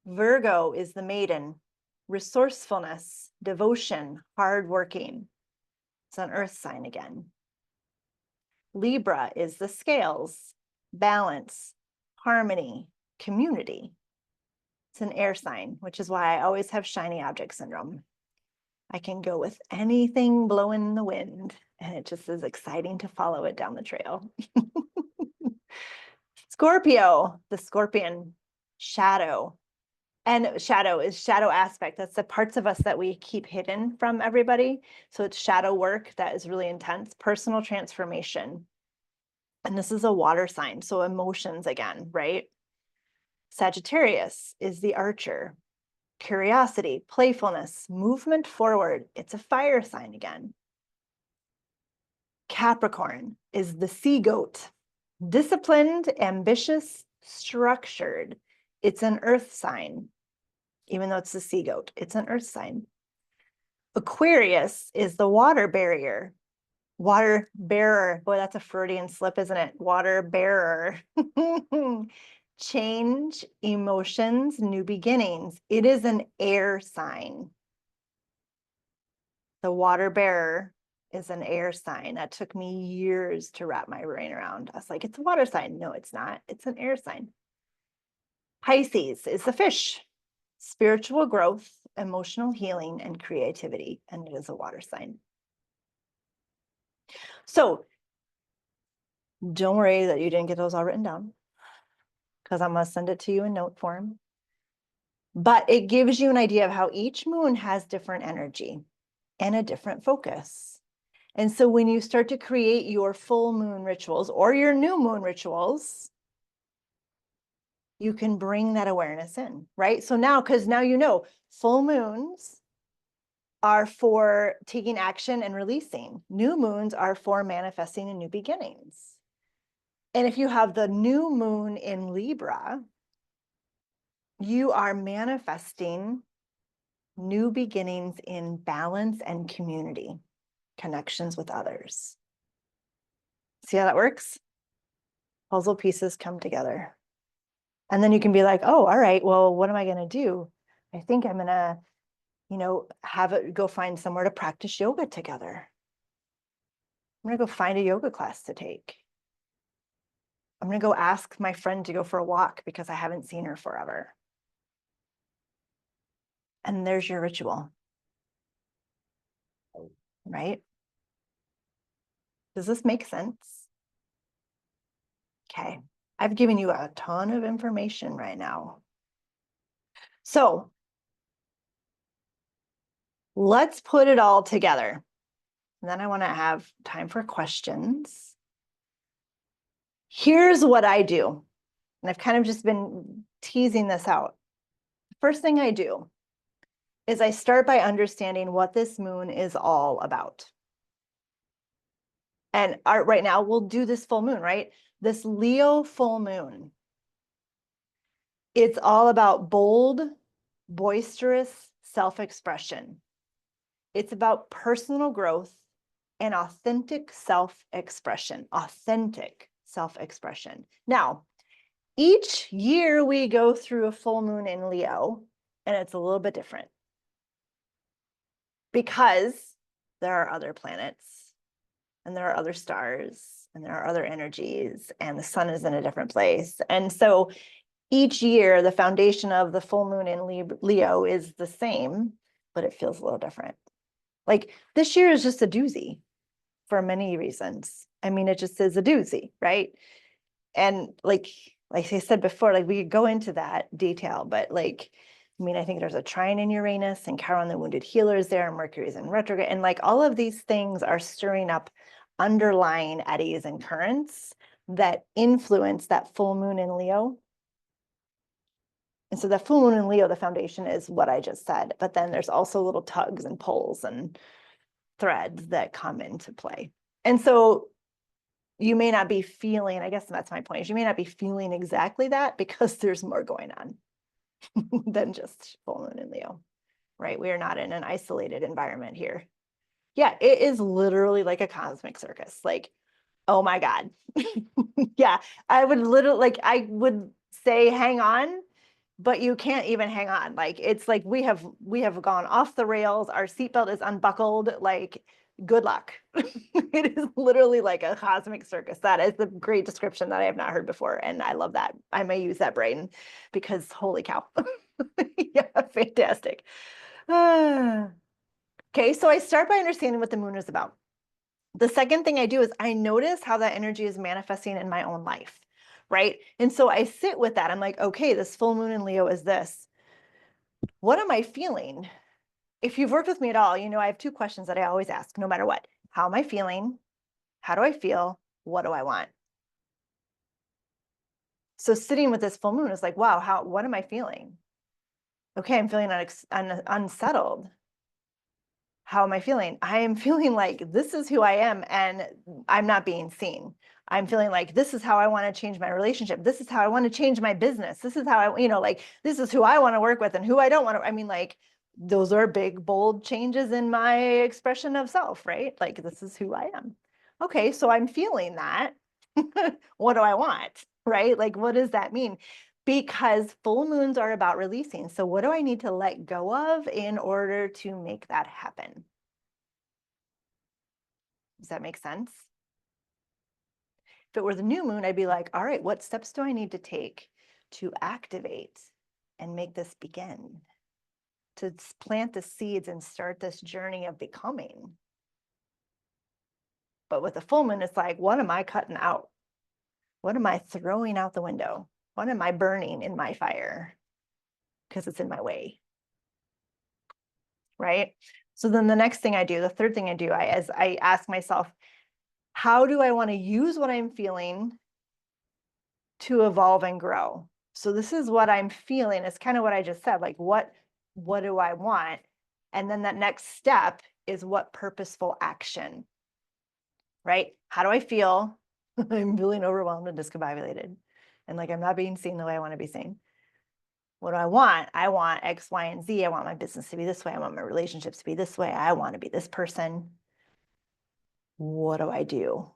Virgo is the maiden, resourcefulness, devotion, hardworking. It's an earth sign again. Libra is the scales, balance, harmony, community. It's an air sign, which is why I always have shiny object syndrome. I can go with anything blowing in the wind, and it just is exciting to follow it down the trail. Scorpio, the scorpion, shadow. And shadow is shadow aspect. That's the parts of us that we keep hidden from everybody. So it's shadow work that is really intense, personal transformation. And this is a water sign. So emotions again, right? Sagittarius is the archer. Curiosity, playfulness, movement forward. It's a fire sign again. Capricorn is the sea goat. Disciplined, ambitious, structured. It's an earth sign. Even though it's the sea goat, it's an earth sign. Aquarius is the water barrier. Water bearer. Boy, that's a Freudian slip, isn't it? Water bearer. Change, emotions, new beginnings. It is an air sign. The water bearer is an air sign. That took me years to wrap my brain around. I was like, it's a water sign. No, it's not. It's an air sign. Pisces is the fish. Spiritual growth, emotional healing, and creativity. And it is a water sign. So don't worry that you didn't get those all written down, because I'm going to send it to you in note form. But it gives you an idea of how each moon has different energy and a different focus. And so when you start to create your full moon rituals or your new moon rituals, you can bring that awareness in, right? So now, because now you know, full moons are for taking action and releasing. New moons are for manifesting and new beginnings. And if you have the new moon in Libra, you are manifesting new beginnings in balance and community, connections with others. See how that works? Puzzle pieces come together. And then you can be like, oh, all right, well, what am I going to do? I think I'm going to, have it go find somewhere to practice yoga together. I'm going to go find a yoga class to take. I'm going to go ask my friend to go for a walk because I haven't seen her forever. And there's your ritual. Right? Does this make sense? Okay. I've given you a ton of information right now. So let's put it all together. And then I want to have time for questions. Here's what I do. And I've kind of just been teasing this out. The first thing I do is I start by understanding what this moon is all about. And right now we'll do this full moon, right? This Leo full moon. It's all about bold, boisterous self-expression. It's about personal growth and authentic self-expression, authentic self-expression. Now, each year we go through a full moon in Leo, and it's a little bit different because there are other planets and there are other stars and there are other energies and the sun is in a different place. And so each year, the foundation of the full moon in Leo is the same, but it feels a little different. Like this year is just a doozy for many reasons. I mean, it just is a doozy, right? And like I said before, like we could go into that detail, but I think there's a trine in Uranus and Chiron, the wounded healer, is there, and Mercury's in retrograde. And like all of these things are stirring up underlying eddies and currents that influence that full moon in Leo. And so the full moon in Leo, the foundation is what I just said, but then there's also little tugs and pulls and threads that come into play. And so you may not be feeling, I guess that's my point, is you may not be feeling exactly that because there's more going on than just full moon in Leo, right? We are not in an isolated environment here. Yeah, it is literally like a cosmic circus. Like, oh my God. Yeah, I would say hang on, but you can't even hang on. Like it's like we have gone off the rails. Our seatbelt is unbuckled. Like good luck. It is literally like a cosmic circus. That is the great description that I have not heard before, and I love that. I may use that brain because holy cow. Yeah, fantastic. Okay, so I start by understanding what the moon is about. The second thing I do is I notice how that energy is manifesting in my own life, right? And so I sit with that. I'm like, okay, this full moon in Leo is this. What am I feeling? If you've worked with me at all, you know I have two questions that I always ask, no matter what. How am I feeling? How do I feel? What do I want? So sitting with this full moon is like, wow, what am I feeling? Okay, I'm feeling unsettled. How am I feeling? I am feeling like this is who I am and I'm not being seen. I'm feeling like this is how I want to change my relationship. This is how I want to change my business. This is how I, like, this is who I want to work with and who I don't want to. I mean, like, those are big, bold changes in my expression of self, right? Like, this is who I am. Okay, so I'm feeling that. What do I want? Right? Like, what does that mean? Because full moons are about releasing. So what do I need to let go of in order to make that happen? Does that make sense? If it were the new moon, I'd be like, all right, what steps do I need to take to activate and make this begin? To plant the seeds and start this journey of becoming. But with the full moon, it's like, what am I cutting out? What am I throwing out the window? What am I burning in my fire? Because it's in my way. Right? So then the next thing I do, the third thing I do, is I ask myself, how do I want to use what I'm feeling to evolve and grow? So this is what I'm feeling. It's kind of what I just said, like what do I want? And then that next step is what purposeful action, right? How do I feel? I'm feeling overwhelmed and discombobulated. And like I'm not being seen the way I want to be seen. What do I want? I want X, Y, and Z. I want my business to be this way. I want my relationships to be this way. I want to be this person. What do I do?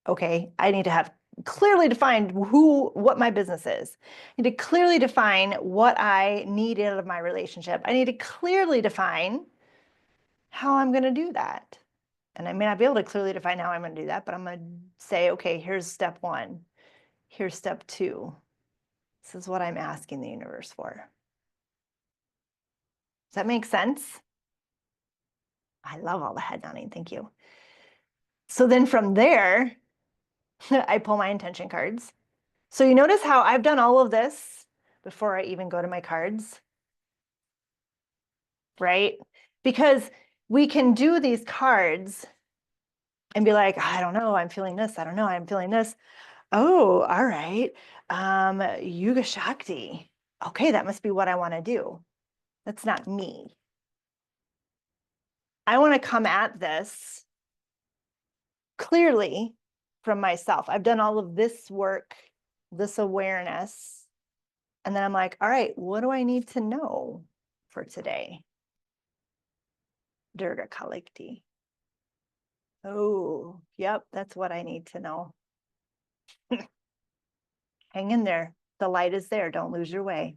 Okay, I need to have clearly defined what my business is. I need to clearly define what I need out of my relationship. I need to clearly define how I'm going to do that. And I may not be able to clearly define how I'm going to do that, but I'm going to say, okay, here's step 1. Here's step 2. This is what I'm asking the universe for. Does that make sense? I love all the head nodding. Thank you. So then from there, I pull my intention cards. So you notice how I've done all of this before I even go to my cards, right? Because we can do these cards and be like, I don't know, I'm feeling this. I don't know, I'm feeling this. Oh, all right. Yuga Shakti. Okay, that must be what I want to do. That's not me. I want to come at this clearly from myself. I've done all of this work, this awareness. And then I'm like, all right, what do I need to know for today? Durga Kalikti. Oh, yep, that's what I need to know. Hang in there. The light is there. Don't lose your way.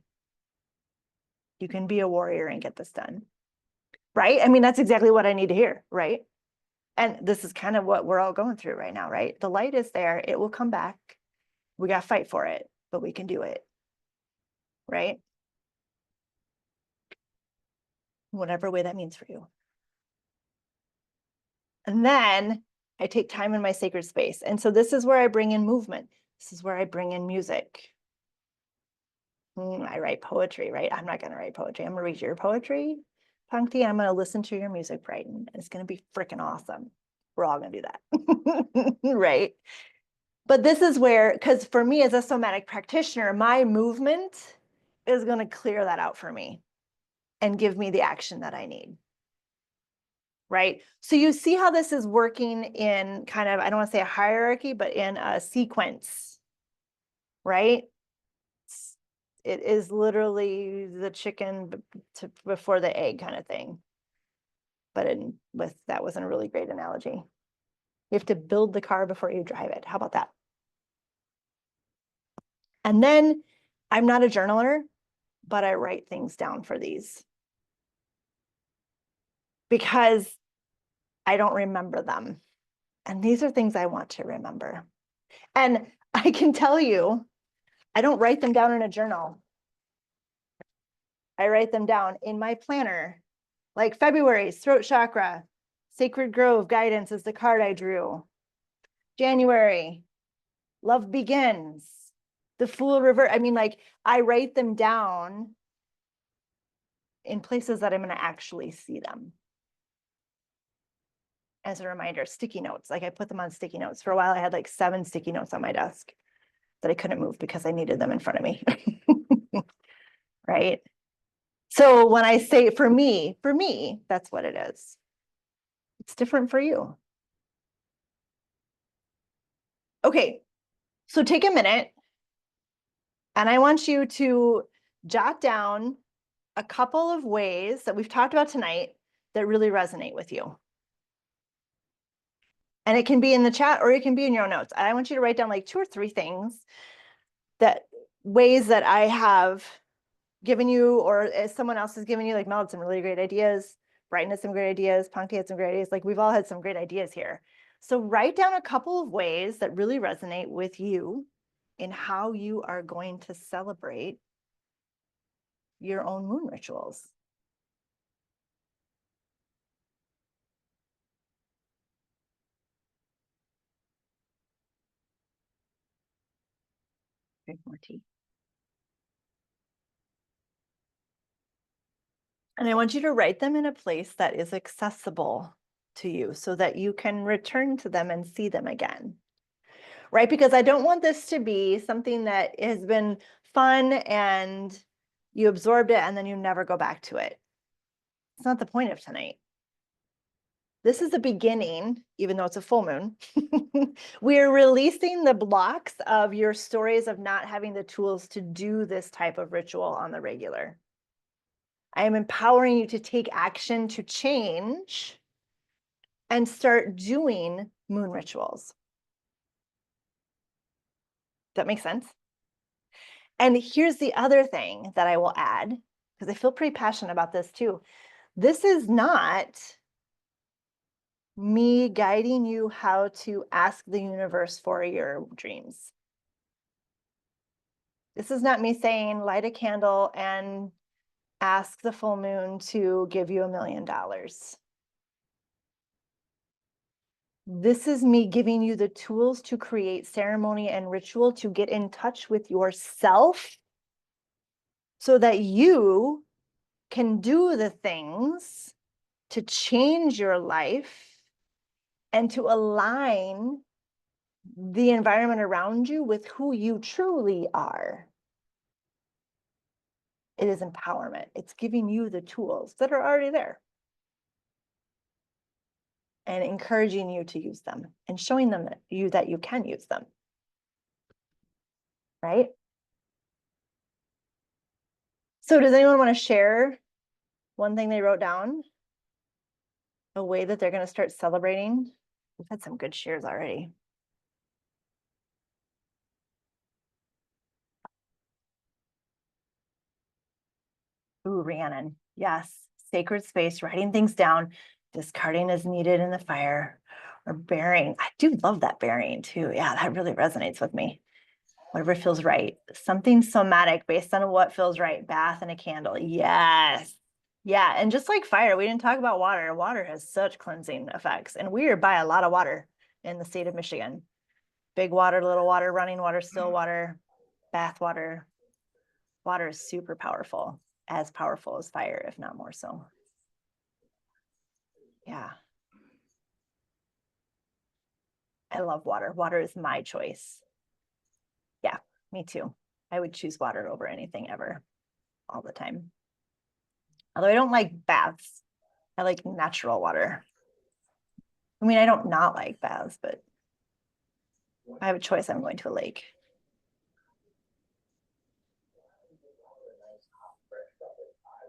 You can be a warrior and get this done. Right? I mean, that's exactly what I need to hear, right? And this is kind of what we're all going through right now, right? The light is there. It will come back. We got to fight for it, but we can do it. Right? Whatever way that means for you. And then I take time in my sacred space. And so this is where I bring in movement. This is where I bring in music. I write poetry, right? I'm not going to write poetry. I'm going to read your poetry, Pankti. I'm going to listen to your music writing. It's going to be freaking awesome. We're all going to do that, right? But this is where, because for me as a somatic practitioner, my movement is going to clear that out for me and give me the action that I need. Right? So you see how this is working in kind of, I don't want to say a hierarchy, but in a sequence, right? It is literally the chicken before the egg kind of thing. But that wasn't a really great analogy. You have to build the car before you drive it. How about that? And then I'm not a journaler, but I write things down for these because I don't remember them. And these are things I want to remember. And I can tell you, I don't write them down in a journal. I write them down in my planner. Like February, throat chakra, sacred grove guidance is the card I drew. January, love begins. The Fool River, I mean, like, I write them down in places that I'm going to actually see them. As a reminder, sticky notes, like I put them on sticky notes. For a while, I had like 7 sticky notes on my desk that I couldn't move because I needed them in front of me. Right? So when I say for me, that's what it is. It's different for you. Okay, so take a minute and I want you to jot down a couple of ways that we've talked about tonight that really resonate with you. And it can be in the chat or it can be in your own notes. I want you to write down like 2 or 3 things that ways that I have given you, or as someone else has given you, like Mel had some really great ideas, Brighton had some great ideas, Punky had some great ideas, like we've all had some great ideas here. So write down a couple of ways that really resonate with you in how you are going to celebrate your own moon rituals. Drink more tea. And I want you to write them in a place that is accessible to you so that you can return to them and see them again. Right? Because I don't want this to be something that has been fun and you absorbed it and then you never go back to it. It's not the point of tonight. This is the beginning, even though it's a full moon. We're releasing the blocks of your stories of not having the tools to do this type of ritual on the regular. I am empowering you to take action to change and start doing moon rituals. Does that make sense? And here's the other thing that I will add, because I feel pretty passionate about this too. This is not me guiding you how to ask the universe for your dreams. This is not me saying light a candle and ask the full moon to give you $1 million. This is me giving you the tools to create ceremony and ritual to get in touch with yourself so that you can do the things to change your life and to align the environment around you with who you truly are. It is empowerment. It's giving you the tools that are already there and encouraging you to use them and showing them that you can use them. Right? So does anyone want to share one thing they wrote down? A way that they're going to start celebrating? We've had some good shares already. Ooh, Rhiannon. Yes. Sacred space, writing things down, discarding as needed in the fire, or burying. I do love that burying too. Yeah, that really resonates with me. Whatever feels right. Something somatic based on what feels right. Bath and a candle. Yes. Yeah. And just like fire, we didn't talk about water. Water has such cleansing effects. And we are by a lot of water in the state of Michigan. Big water, little water, running water, still water, bath water. Water is super powerful, as powerful as fire, if not more so. Yeah. I love water. Water is my choice. Yeah, me too. I would choose water over anything ever, all the time. Although I don't like baths. I like natural water. I mean, I don't not like baths, but if I have a choice, I'm going to a lake.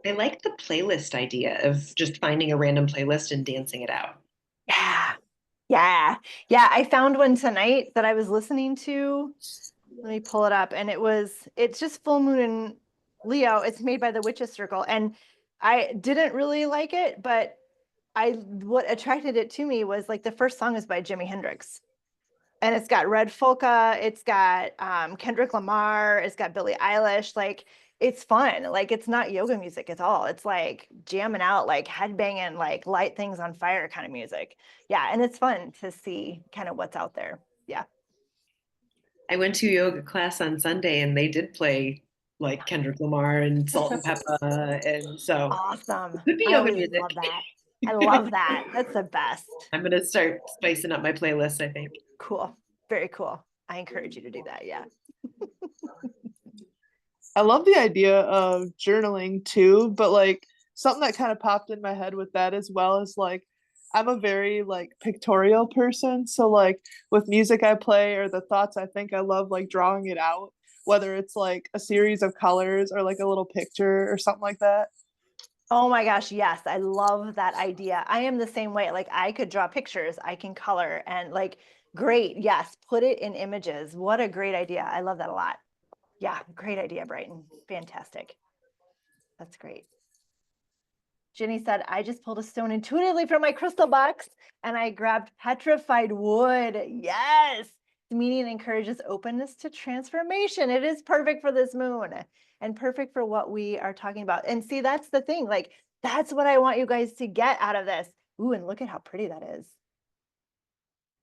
I like the playlist idea of just finding a random playlist and dancing it out. Yeah. Yeah. Yeah. I found one tonight that I was listening to. Let me pull it up. And it's just full moon in Leo. It's made by the Witches Circle. And I didn't really like it, but what attracted it to me was like the first song is by Jimi Hendrix. And it's got Red Folka, it's got Kendrick Lamar, it's got Billie Eilish. Like it's fun. Like it's not yoga music at all. It's like jamming out, like headbanging, like light things on fire kind of music. Yeah, and it's fun to see kind of what's out there. Yeah. I went to yoga class on Sunday and they did play like Kendrick Lamar and Salt and Pepper. And so Awesome. could be I yoga always music. love that. I love that. That's the best. I'm gonna start spicing up my playlist, I think. Cool. Very cool. I encourage you to do that. Yeah. I love the idea of journaling too, but like something that kind of popped in my head with that as well is like I'm a very like pictorial person, so like with music I play or the thoughts I think, I love like drawing it out, whether it's like a series of colors or like a little picture or something like that. Oh my gosh, yes. I love that idea. I am the same way. Like I could draw pictures, I can color and like great. Yes, put it in images. What a great idea. I love that a lot. Yeah, great idea, Brighton. Fantastic. That's great. Jenny said, I just pulled a stone intuitively from my crystal box and I grabbed petrified wood. Yes. The meaning encourages openness to transformation. It is perfect for this moon and perfect for what we are talking about. And see, that's the thing. Like, that's what I want you guys to get out of this. Ooh, and look at how pretty that is.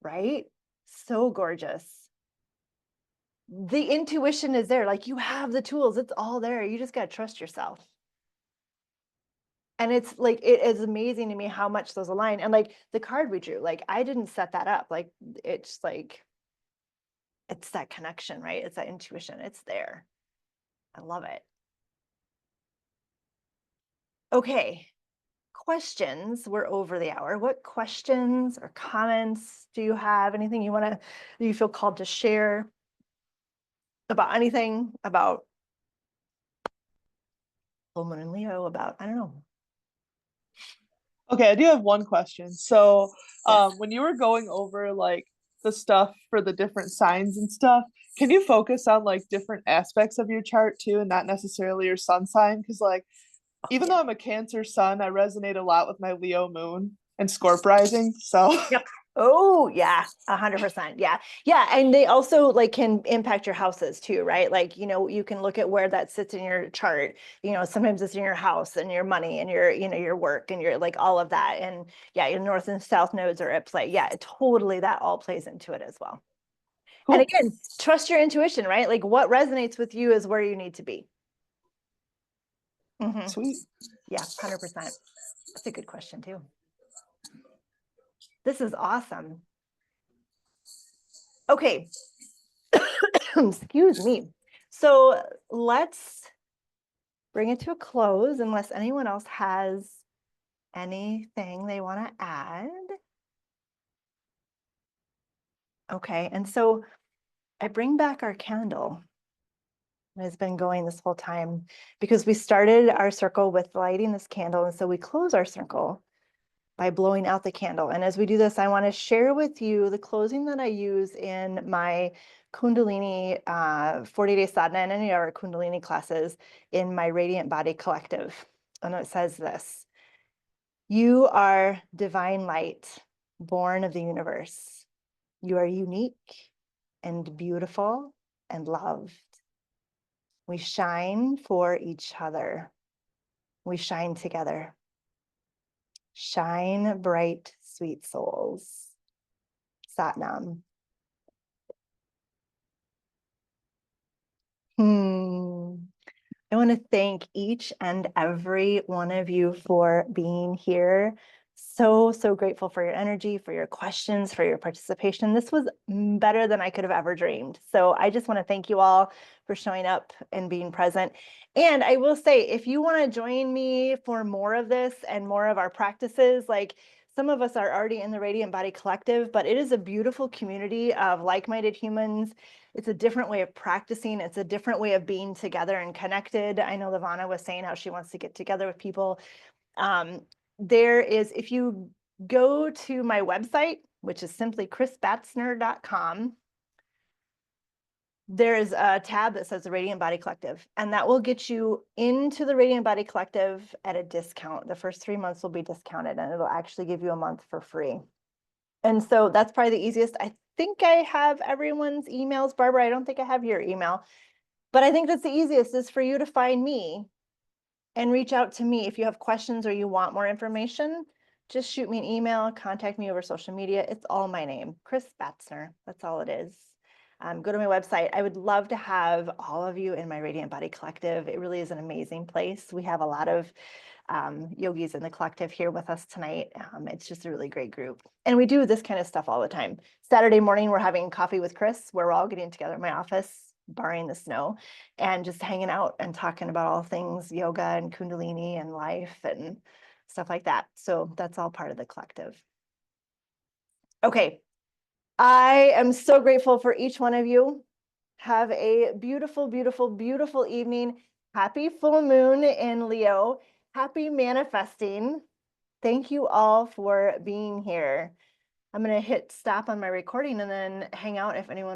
Right? So gorgeous. The intuition is there. Like, you have the tools, it's all there. You just got to trust yourself. And it's like, it is amazing to me how much those align. And like the card we drew, like I didn't set that up. Like it's like, it's that connection, right? It's that intuition. It's there. I love it. Okay. Questions. We're over the hour. What questions or comments do you have? Anything do you feel called to share about anything about full moon and Leo, about, I don't know. Okay, I do have one question. So, Yes. when you were going over like the stuff for the different signs and stuff, can you focus on like different aspects of your chart too, and not necessarily your sun sign? Because like, Oh, even yeah. though I'm a Cancer sun, I resonate a lot with my Leo moon and Scorp rising. So, Yep. Oh yeah, 100%. Yeah. Yeah. And they also like can impact your houses too, right? Like, you can look at where that sits in your chart. Sometimes it's in your house and your money and your work and your like all of that. And yeah, your north and south nodes are at play. Yeah, totally. That all plays into it as well. And cool. again, trust your intuition, right? Like what resonates with you is where you need to be. Sweet. Yeah, 100%. That's a good question too. This is awesome. Okay. Excuse me. So let's bring it to a close unless anyone else has anything they want to add. Okay, and so I bring back our candle. It has been going this whole time because we started our circle with lighting this candle, and so we close our circle by blowing out the candle. And as we do this, I want to share with you the closing that I use in my Kundalini 40-day sadhana and any of our Kundalini classes in my Radiant Body Collective. And it says this: you are divine light, born of the universe. You are unique and beautiful and loved. We shine for each other. We shine together. Shine bright, sweet souls. Satnam. I want to thank each and every one of you for being here. So, so grateful for your energy, for your questions, for your participation. This was better than I could have ever dreamed. So I just want to thank you all for showing up and being present. And I will say, if you want to join me for more of this and more of our practices, like some of us are already in the Radiant Body Collective, but it is a beautiful community of like-minded humans. It's a different way of practicing. It's a different way of being together and connected. I know Lavana was saying how she wants to get together with people. If you go to my website, which is simply chrisbatzner.com, there's a tab that says the Radiant Body Collective, and that will get you into the Radiant Body Collective at a discount. The first 3 months will be discounted, and it'll actually give you a month for free. And so that's probably the easiest. I think I have everyone's emails. Barbara, I don't think I have your email, but I think that's the easiest is for you to find me and reach out to me. If you have questions or you want more information, just shoot me an email, contact me over social media. It's all my name, Chris Batzner. That's all it is. go to my website. I would love to have all of you in my Radiant Body Collective. It really is an amazing place. We have a lot of yogis in the collective here with us tonight. It's just a really great group. And we do this kind of stuff all the time. Saturday morning, we're having coffee with Chris, where we're all getting together in my office, barring the snow, and just hanging out and talking about all things yoga and Kundalini and life and stuff like that. So that's all part of the collective. Okay. I am so grateful for each one of you. Have a beautiful, beautiful, beautiful evening. Happy full moon in Leo. Happy manifesting. Thank you all for being here. I'm going to hit stop on my recording and then hang out if anyone